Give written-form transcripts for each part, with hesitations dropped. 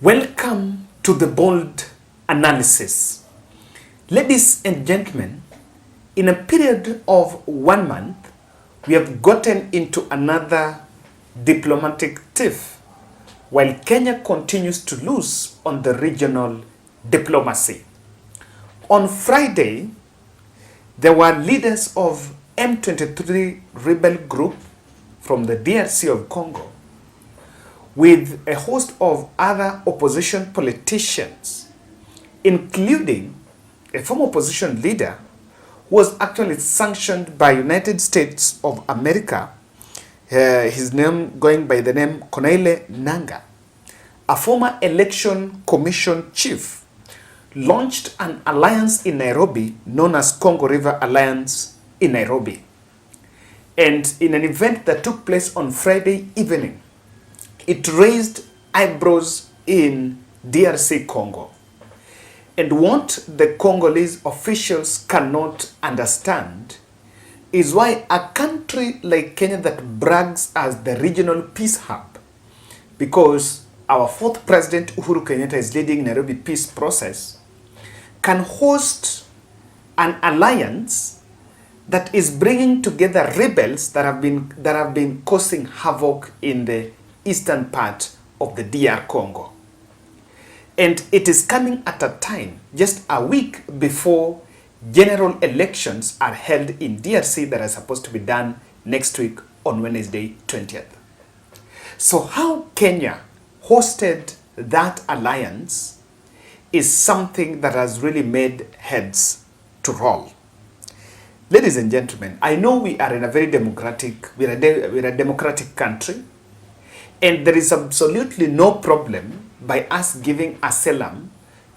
Welcome to the bold analysis. Ladies and gentlemen, in a period of 1 month, we have gotten into another diplomatic tiff while Kenya continues to lose on the regional diplomacy. On Friday, there were leaders of M23 rebel group from the DRC of Congo with a host of other opposition politicians, including a former opposition leader who was actually sanctioned by United States of America, his name going by the name Corneille Nangaa, a former election commission chief, launched an alliance in Nairobi known as Congo Rebel Alliance in Nairobi. And in an event that took place on Friday evening, it raised eyebrows in DRC Congo. And what the Congolese officials cannot understand is why a country like Kenya that brags as the regional peace hub, because our fourth president Uhuru Kenyatta is leading Nairobi peace process, can host an alliance that is bringing together rebels that have been causing havoc in the eastern part of the DR Congo. And it is coming at a time, just a week before general elections are held in DRC that are supposed to be done next week on Wednesday 20th. So how Kenya hosted that alliance is something that has really made heads to roll. Ladies and gentlemen, I know we are in a very democratic, we're a democratic country, and there is absolutely no problem by us giving asylum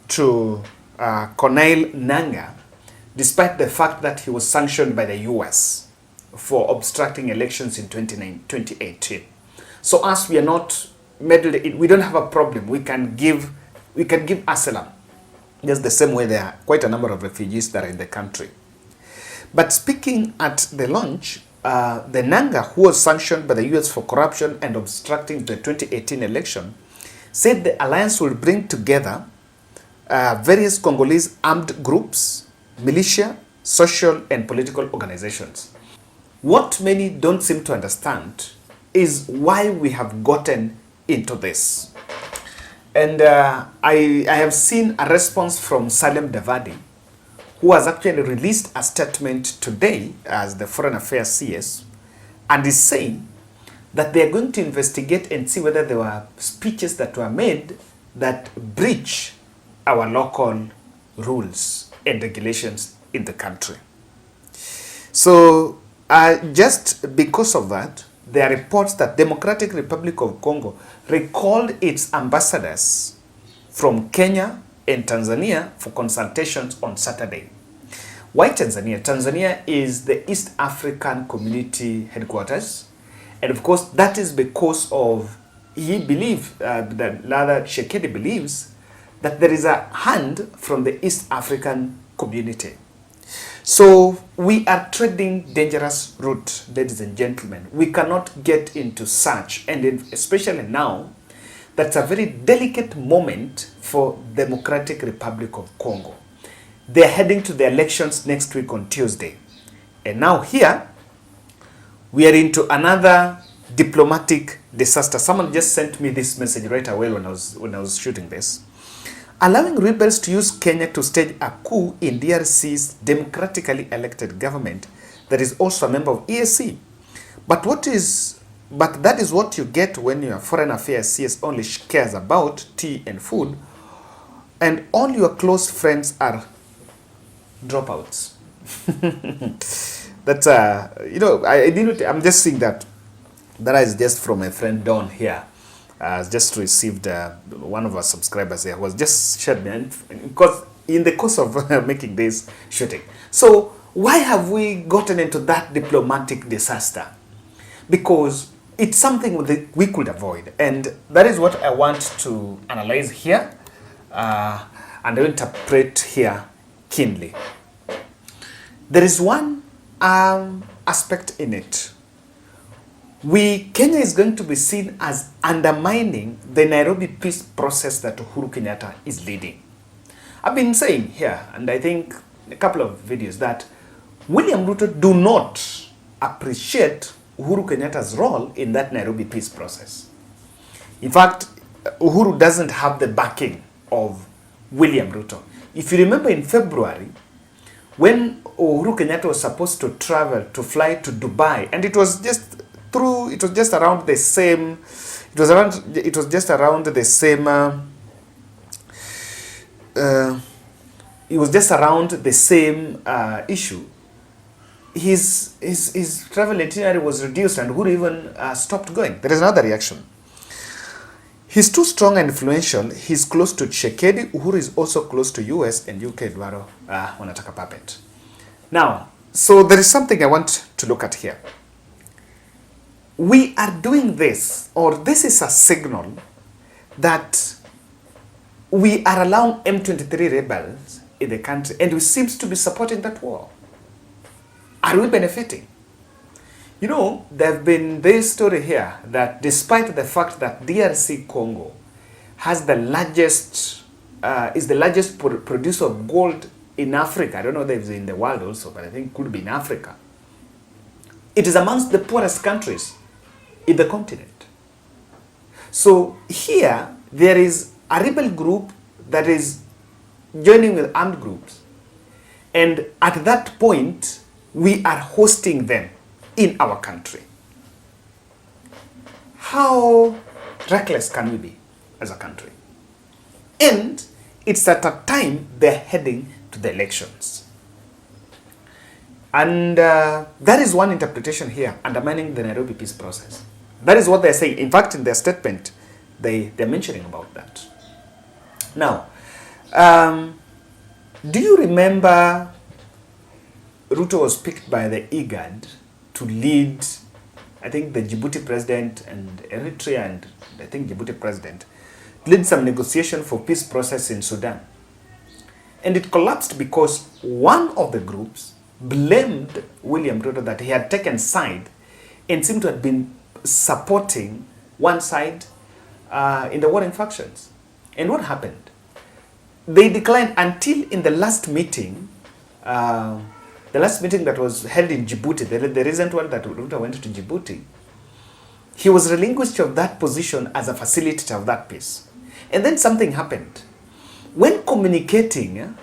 to Corneille Nangaa, despite the fact that he was sanctioned by the US for obstructing elections in 2018. So as we are not meddling, we don't have a problem. We can give asylum. Just the same way there are quite a number of refugees that are in the country. But speaking at the launch, the Nangaa, who was sanctioned by the US for corruption and obstructing the 2018 election, said the alliance will bring together various Congolese armed groups, militia, social and political organizations. What many don't seem to understand is why we have gotten into this. And I have seen a response from Salem Davadi, who has actually released a statement today as the Foreign Affairs CS, and is saying that they are going to investigate and see whether there were speeches that were made that breach our local rules and regulations in the country. So just because of that, there are reports that Democratic Republic of Congo recalled its ambassadors from Kenya and Tanzania for consultations on Saturday. Why Tanzania? Tanzania is the East African Community headquarters. And of course, that is because of, he believes, that Lada Shekedi believes, that there is a hand from the East African community. So we are treading dangerous route, ladies and gentlemen. We cannot get into such, and especially now, that's a very delicate moment for Democratic Republic of Congo. They're heading to the elections next week on Tuesday. And now here, we are into another diplomatic disaster. Someone just sent me this message right away when I was shooting this. Allowing rebels to use Kenya to stage a coup in DRC's democratically elected government that is also a member of EAC. But that is what you get when your foreign affairs CS only cares about tea and food, and all your close friends are dropouts. That's I'm just seeing that is just from my friend Don here. Just received one of our subscribers here was just shared me, because in the course of making this shooting. So why have we gotten into that diplomatic disaster? Because it's something that we could avoid, and that is what I want to analyze here and interpret here keenly. There is one aspect in it Kenya is going to be seen as undermining the Nairobi peace process that Uhuru Kenyatta is leading. I've been saying here, and I think a couple of videos, that William Ruto do not appreciate Uhuru Kenyatta's role in that Nairobi peace process. In fact, Uhuru doesn't have the backing of William Ruto. If you remember in February, when Uhuru Kenyatta was supposed to fly to Dubai, and it was just around the same, issue. His travel itinerary was reduced, and Uhuru even stopped going. There is another reaction. He's too strong and influential. He's close to Tshisekedi. Uhuru is also close to US and UK. Dwaro wanataka puppet. Now, so there is something I want to look at here. We are doing this, or this is a signal that we are allowing M23 rebels in the country, and we seem to be supporting that war. Are we benefiting? You know, there have been this story here that despite the fact that DRC Congo has the largest, is the largest producer of gold in Africa, I don't know if it's in the world also, but I think it could be in Africa. It is amongst the poorest countries in the continent. So here, there is a rebel group that is joining with armed groups. And at that point, we are hosting them in our country. How reckless can we be as a country? And it's at a time they're heading to the elections. And that is one interpretation here, undermining the Nairobi peace process. That is what they're saying. In fact, in their statement, they're mentioning about that. Now, do you remember Ruto was picked by the IGAD to lead, I think, the Djibouti president and Eritrea and I think Djibouti president, lead some negotiation for peace process in Sudan. And it collapsed because one of the groups blamed William Ruto that he had taken side and seemed to have been supporting one side in the warring factions. And what happened? They declined until in the last meeting, that was held in Djibouti, the recent one that Ruto went to Djibouti, he was relinquished of that position as a facilitator of that peace. And then something happened. When communicating,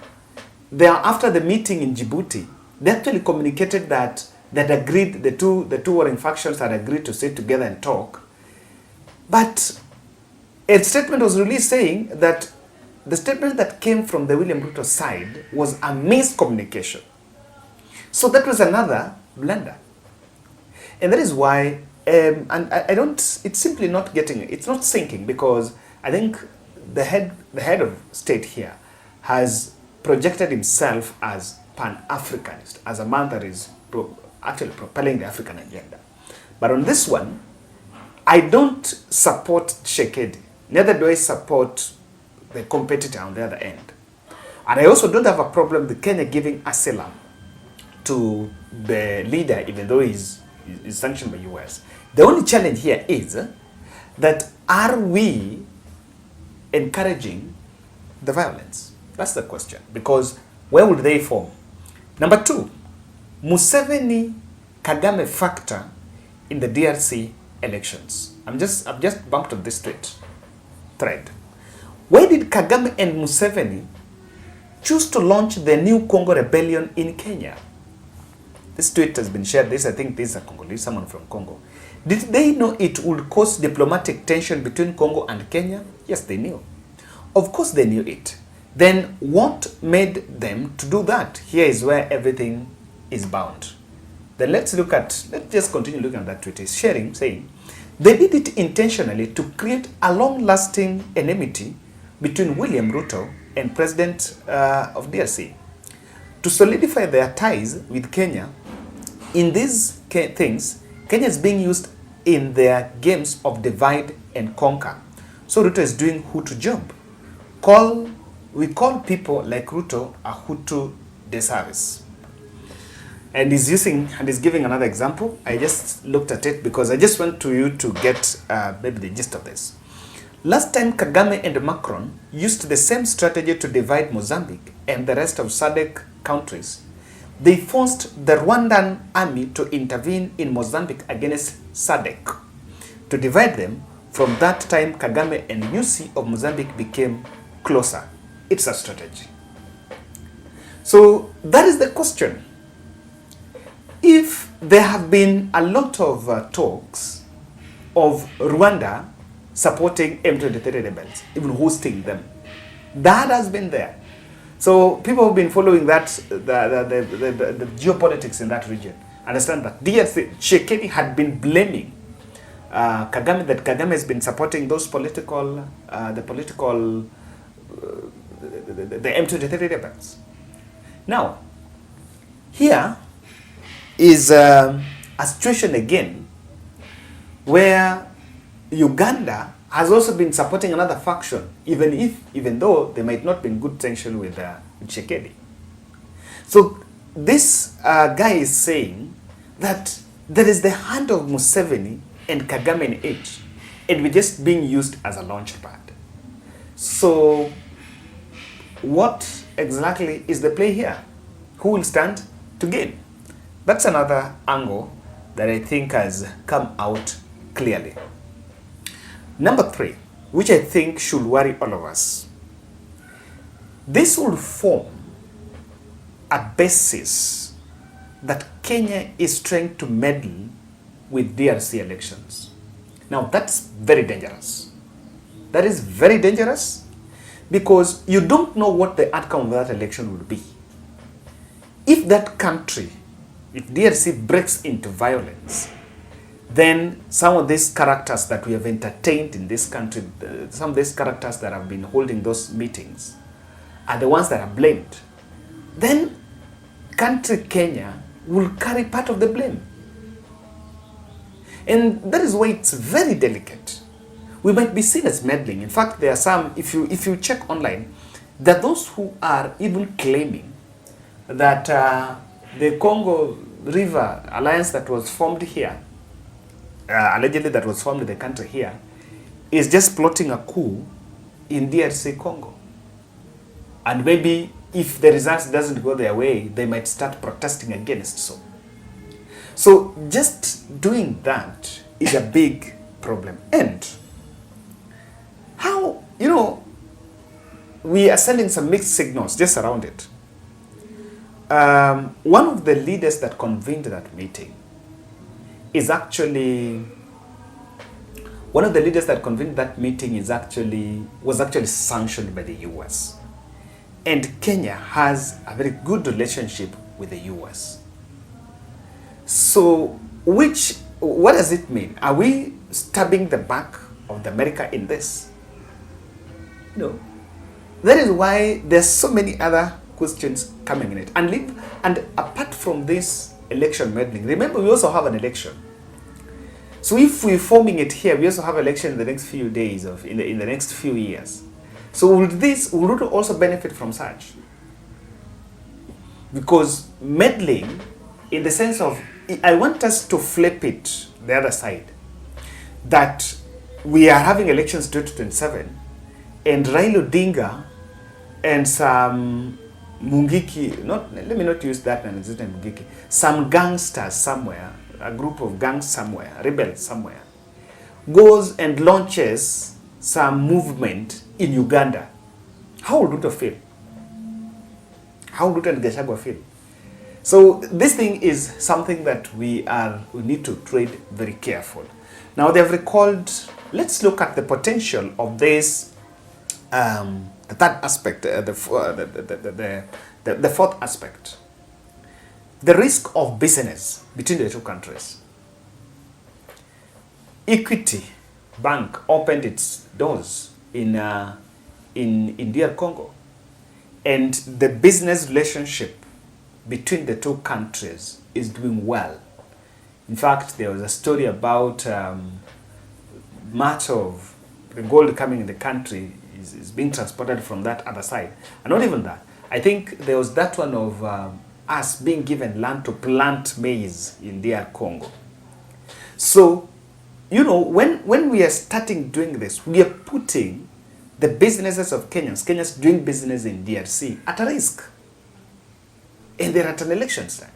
after the meeting in Djibouti, they actually communicated that they'd agreed, the two warring factions had agreed to sit together and talk. But a statement was released saying that the statement that came from the William Ruto side was a miscommunication. So that was another blunder. And that is why, and it's simply not it's not sinking, because I think the head of state here has projected himself as Pan-Africanist, as a man that is actually propelling the African agenda. But on this one, I don't support Tshisekedi. Neither do I support the competitor on the other end. And I also don't have a problem with Kenya giving asylum to the leader, even though he's sanctioned by US. The only challenge here is that are we encouraging the violence? That's the question. Because where would they form? Number two, Museveni Kagame factor in the DRC elections. I've just bumped on this thread. Why did Kagame and Museveni choose to launch the new Congo Rebellion in Kenya? This tweet has been shared. I think this is a Congolese, someone from Congo. Did they know it would cause diplomatic tension between Congo and Kenya? Yes, they knew. Of course they knew it. Then what made them to do that? Here is where everything is bound. Then let's just continue looking at that tweet. It's sharing, saying, they did it intentionally to create a long-lasting enmity between William Ruto and President of DRC. To solidify their ties with Kenya, in these things, Kenya is being used in their games of divide and conquer. So Ruto is doing Hutu job. We call people like Ruto a Hutu disservice. And he's giving another example. I just looked at it because I just want you to get maybe the gist of this. Last time Kagame and Macron used the same strategy to divide Mozambique and the rest of SADC countries. They forced the Rwandan army to intervene in Mozambique against SADC to divide them. From that time, Kagame and UC of Mozambique became closer. It's a strategy. So that is the question. If there have been a lot of talks of Rwanda supporting M23 rebels, even hosting them, that has been there. So people have been following that, the geopolitics in that region. Understand that DRC, Tshisekedi had been blaming Kagame, that Kagame has been supporting those political, the M23 rebels. Now, here is a situation again where Uganda has also been supporting another faction, even though they might not be in good tension with Tshisekedi. So this guy is saying that there is the hand of Museveni and Kagame in it, and we're just being used as a launch pad. So what exactly is the play here? Who will stand to gain? That's another angle that I think has come out clearly. Number 3, which I think should worry all of us. This will form a basis that Kenya is trying to meddle with DRC elections. Now that's very dangerous. That is very dangerous because you don't know what the outcome of that election will be. If that country, if DRC breaks into violence, then some of these characters that we have entertained in this country, some of these characters that have been holding those meetings, are the ones that are blamed. Then country Kenya will carry part of the blame. And that is why it's very delicate. We might be seen as meddling. In fact, there are some, if you check online, there are those who are even claiming that the Congo River Alliance that was formed here, allegedly that was formed in the country here, is just plotting a coup in DRC Congo. And maybe if the results doesn't go their way, they might start protesting against so. So just doing that is a big problem. And how, we are sending some mixed signals just around it. One of the leaders that convened that meeting was actually sanctioned by the US. And Kenya has a very good relationship with the US. So, what does it mean? Are we stabbing the back of the America in this? No. That is why there's so many other questions coming in it. And apart from this election meddling, remember we also have an election. So if we're forming it here, we also have election in the next few days, in the next few years. So will Ruto also benefit from such? Because meddling, in the sense of, I want us to flip it the other side, that we are having elections 2027, and Raila Odinga and some Mungiki, let me not use that name, Mungiki, some gangsters somewhere, a group of gangs somewhere, rebels somewhere, goes and launches some movement in Uganda. How would Ruto feel? How would Ruto and Gachagua feel? So this thing is something that we need to tread very careful. Now they have recalled, let's look at the potential of this, the third aspect, the fourth aspect. The risk of business between the two countries. Equity Bank opened its doors in DR Congo, and the business relationship between the two countries is doing well. In fact, there was a story about much of the gold coming in the country is being transported from that other side. And not even that. I think there was that one of us being given land to plant maize in DR Congo. So, you know, when we are starting doing this, we are putting the businesses of Kenyans doing business in DRC at a risk. And they're at an election time.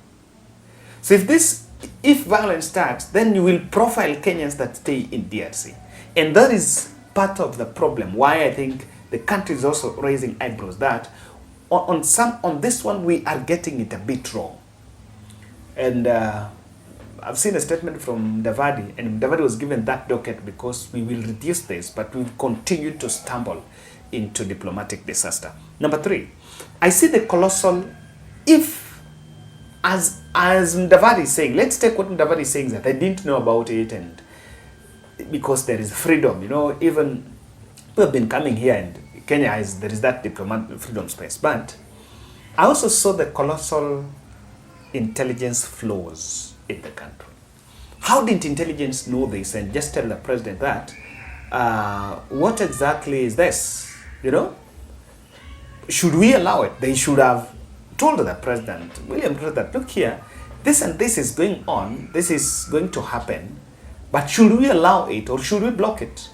So if violence starts, then you will profile Kenyans that stay in DRC. And that is part of the problem, why I think the country is also raising eyebrows, that on this one we are getting it a bit wrong. And I've seen a statement from Davadi, and Davadi was given that docket because we will reduce this, but we will continue to stumble into diplomatic disaster. Number 3, I see the colossal, if, as Davadi is saying, let's take what Davadi is saying, that I didn't know about it, and because there is freedom, you know, even people have been coming here, and Kenya there is that diplomatic freedom space. But I also saw the colossal intelligence flaws in the country. How did intelligence know this and just tell the president that, what exactly is this? You know, should we allow it? They should have told the president, William Ruto, that look here, this and this is going on, this is going to happen, but should we allow it or should we block it?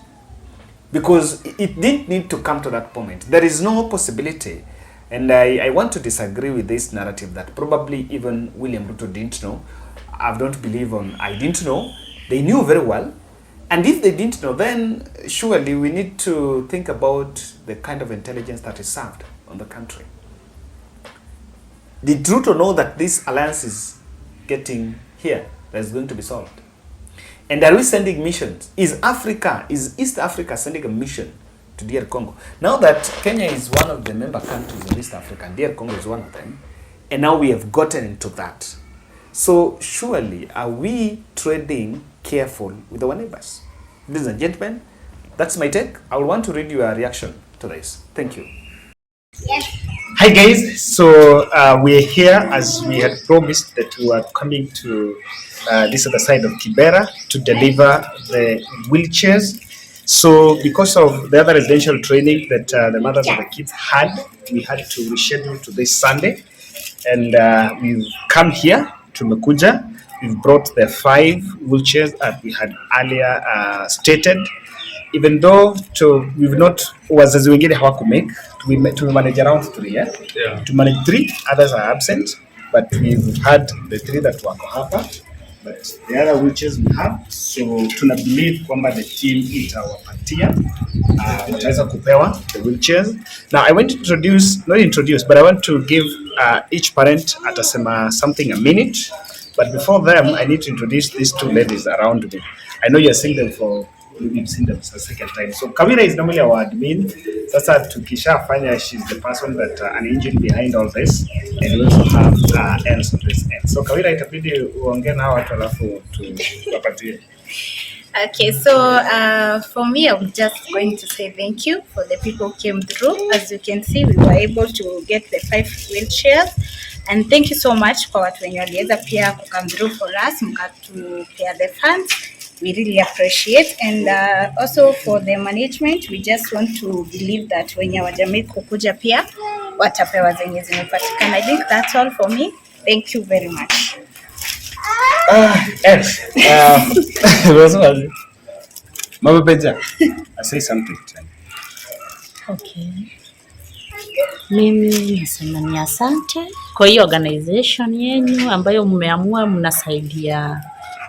Because it didn't need to come to that point. There is no possibility. And I want to disagree with this narrative that probably even William Ruto didn't know. I don't believe I didn't know. They knew very well. And if they didn't know, then surely we need to think about the kind of intelligence that is served on the country. Did Ruto know that this alliance is getting here, that is going to be solved? And are we sending missions? Is East Africa sending a mission to DR Congo? Now that Kenya is one of the member countries of East Africa, and DR Congo is one of them, and now we have gotten into that. So surely, are we trading careful with our neighbors? Ladies and gentlemen, that's my take. I will want to read your reaction to this. Thank you. Yes. Hi guys, so we're here as we had promised that we were coming to this other side of Kibera to deliver the wheelchairs. So because of the other residential training that the mothers of the kids had, we had to reschedule to this Sunday. And we've come here to Mekuja. We've brought the 5 wheelchairs that we had earlier stated. Even though we've not, wazazi wengine hawakumake, we manage around 3, yeah? To manage 3, others are absent, but we've had the 3 that wako hapa, but the other wheelchairs we have, so tuna believe kwamba the team itawapatia wataweza kupewa the wheelchairs. Now I want to not introduce, but I want to give each parent atasema something a minute, but before them I need to introduce these 2 ladies around me. I know you're seeing them we've seen them for a second time. So Kawira is normally our admin. Sasa tukishafanya, she's the person that an engine behind all this, and we also have else on this end. So Kawira, itabidi uongee na watu alafu tuwapatie. Okay, so for me, I'm just going to say thank you for the people who came through. As you can see, we were able to get the 5 wheelchairs, and thank you so much for watu wenye waliweza pia come through for us, mkatupea the funds. We really appreciate, and also for the management, we just want to believe that wenye wajamii kukuja pia watapewa zenye zimepatikana. I think that's all for me. Thank you very much. Mama Benja, I say something. Okay. Mimi nasema ni asante kwa hiyo organization yenu ambayo mmeamua mnasaidia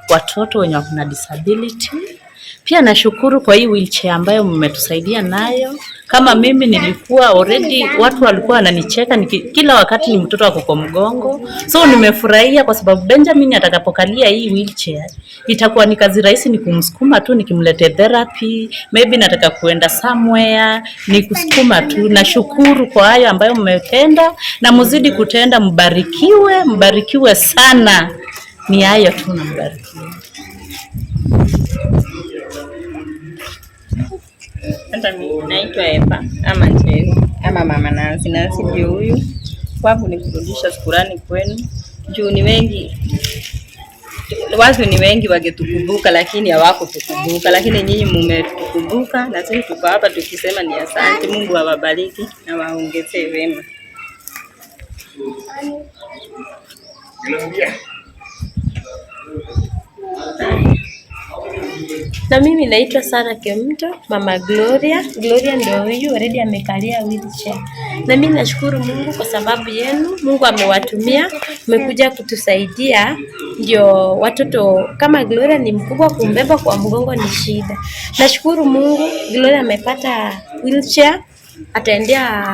watoto wenye wana disability. Pia nashukuru kwa hii wheelchair ambayo mmetusaidia nayo. Kama mimi nilikuwa already, watu walikuwa wananicheka kila wakati ni mtoto wako kwa mgongo. So nimefurahia kwa sababu Benjamin atakapokalia hii wheelchair itakuwa ni kazi rahisi, ni kumsukuma tu, nikimlete therapy, maybe nataka kuenda somewhere, ni kusukuma tu. Nashukuru kwa hayo ambayo mmetenda, na muzidi kutenda. Mbarikiwe sana. Ni hayo tu, na mbarikiwe. Hata mimi naitwa Eva ama Mama Nancy ndio huyu. Kwangu ni kurudisha shukrani kwenu. Juu ni wengi, watu ni wengi wangetukumbuka lakini hawakutukumbuka, lakini nyinyi mmetukumbuka, na sisi tuko hapa tukisema ni asante. Mungu awabariki na waongezee wema. Na mimi naitwa Sara Kemto, Mama Gloria. Gloria ndio huyu already amekalia wheelchair. Na mimi nashukuru Mungu kwa sababu yenu. Mungu amewatumia, mmekuja kutusaidia. Ndio watoto kama Gloria ni mkubwa, kumbeba kwa mgongo ni shida. Nashukuru Mungu, Gloria amepata wheelchair, ataendea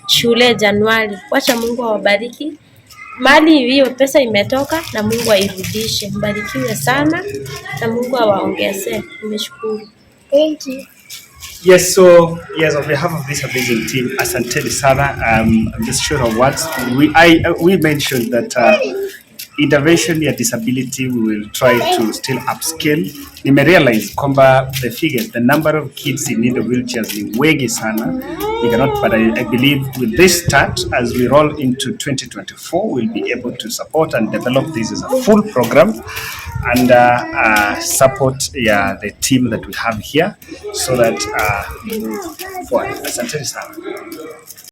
shule Januari. Wacha Mungu awabariki. Mali hiyo pesa imetoka na Mungu airudishe. Mbarikiwe sana na Mungu awaongezee. Nimeshukuru. Thank you. Yes, so yes, on behalf of this amazing team, asanteni sana. I'm just sure of words. We mentioned that intervention ya disability we will try to still upscale. Nimerealize kwamba the number of kids in need of wheelchairs ni wengi sana. We cannot, but I believe with this start, as we roll into 2024, we'll be able to support and develop this as a full program and support the team that we have here so that we move forward. Asante sana.